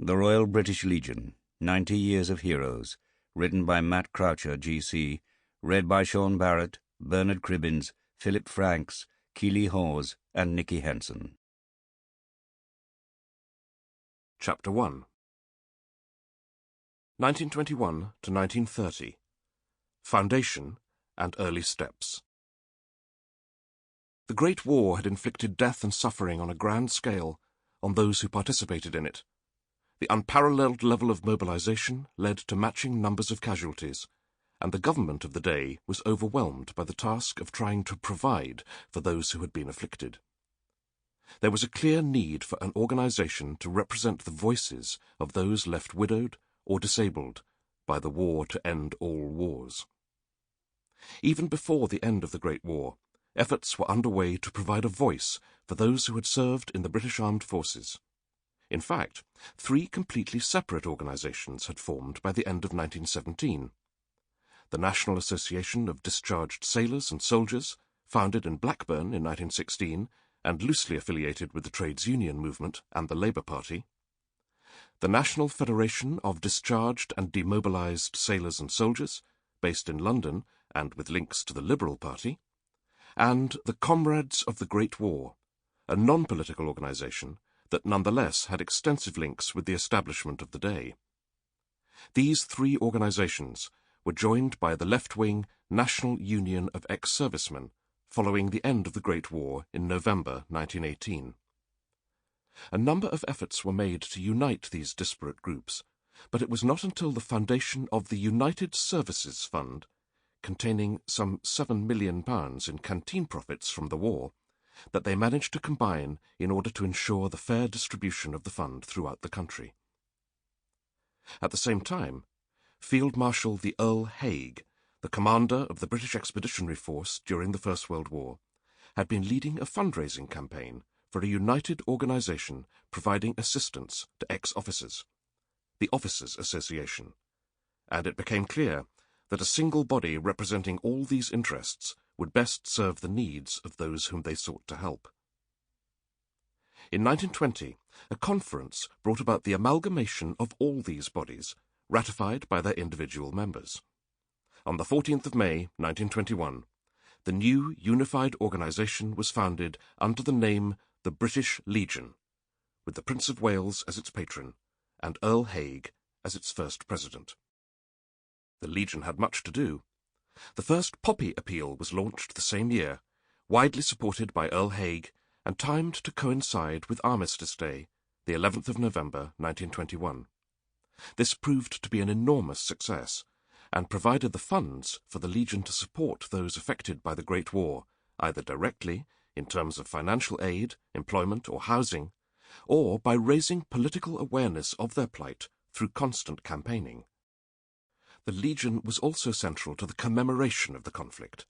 The Royal British Legion, 90 Years of Heroes, written by Matt Croucher GC, read by Sean Barrett, Bernard Cribbins, Philip Franks, Keeley Hawes, and Nicky Henson. Chapter 1 1921 to 1930 Foundation and Early Steps. The Great War had inflicted death and suffering on a grand scale on those who participated in it. The unparalleled level of mobilization led to matching numbers of casualties, and the government of the day was overwhelmed by the task of trying to provide for those who had been afflicted. There was a clear need for an organization to represent the voices of those left widowed or disabled by the war to end all wars. Even before the end of the Great War, efforts were underway to provide a voice for those who had served in the British Armed Forces. In fact, 3 completely separate organizations had formed by the end of 1917. The National Association of Discharged Sailors and Soldiers, founded in Blackburn in 1916 and loosely affiliated with the trades union movement and the Labour Party. The National Federation of Discharged and Demobilised Sailors and Soldiers, based in London and with links to the Liberal Party, and the Comrades of the Great War, a non-political organisation that nonetheless had extensive links with the establishment of the day. These 3 organisations were joined by the left-wing National Union of Ex-Servicemen following the end of the Great War in November 1918. A number of efforts were made to unite these disparate groups, but it was not until the foundation of the United Services Fund, containing some £7 million in canteen profits from the war, that they managed to combine in order to ensure the fair distribution of the fund throughout the country. At the same time, Field Marshal the Earl Haig, the commander of the British Expeditionary Force during the First World War, had been leading a fundraising campaign for a united organisation providing assistance to ex-officers, the Officers' Association, and it became clear that a single body representing all these interests would best serve the needs of those whom they sought to help. In 1920, a conference brought about the amalgamation of all these bodies, ratified by their individual members. On the 14th of May, 1921, the new unified organisation was founded under the name the British Legion, with the Prince of Wales as its patron and Earl Haig as its first president. The Legion had much to do. The first Poppy Appeal was launched the same year, widely supported by Earl Haig and timed to coincide with Armistice Day, the 11th of November, 1921. This proved to be an enormous success, and provided the funds for the Legion to support those affected by the Great War, either directly, in terms of financial aid, employment, or housing, or by raising political awareness of their plight through constant campaigning. The Legion was also central to the commemoration of the conflict,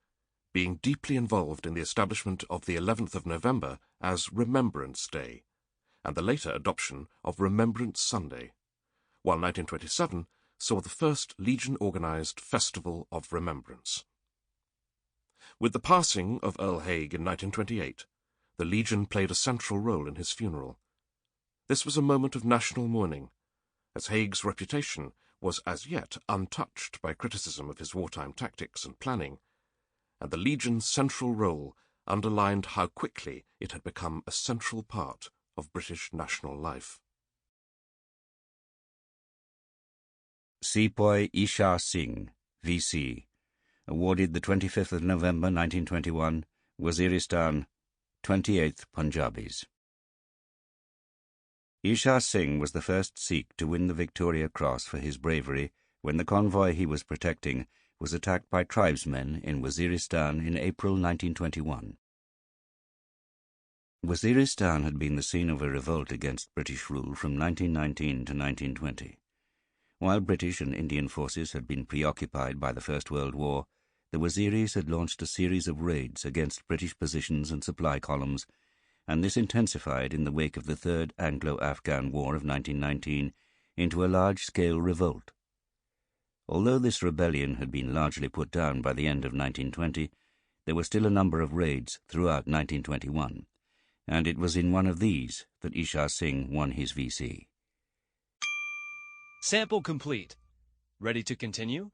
being deeply involved in the establishment of the 11th of November as Remembrance Day, and the later adoption of Remembrance Sunday, while 1927 saw the first Legion-organised Festival of Remembrance. With the passing of Earl Haig in 1928, the Legion played a central role in his funeral. This was a moment of national mourning, as Haig's reputation was as yet untouched by criticism of his wartime tactics and planning, and the Legion's central role underlined how quickly it had become a central part of British national life. Sepoy Ishar Singh, VC, awarded the 25th of November 1921, Waziristan, 28th Punjabis. Ishar Singh was the first Sikh to win the Victoria Cross for his bravery when the convoy he was protecting was attacked by tribesmen in Waziristan in April 1921. Waziristan had been the scene of a revolt against British rule from 1919 to 1920. While British and Indian forces had been preoccupied by the First World War, the Waziris had launched a series of raids against British positions and supply columns, and this intensified in the wake of the Third Anglo-Afghan War of 1919 into a large-scale revolt. Although this rebellion had been largely put down by the end of 1920, there were still a number of raids throughout 1921, and it was in one of these that Ishar Singh won his VC. Sample complete. Ready to continue?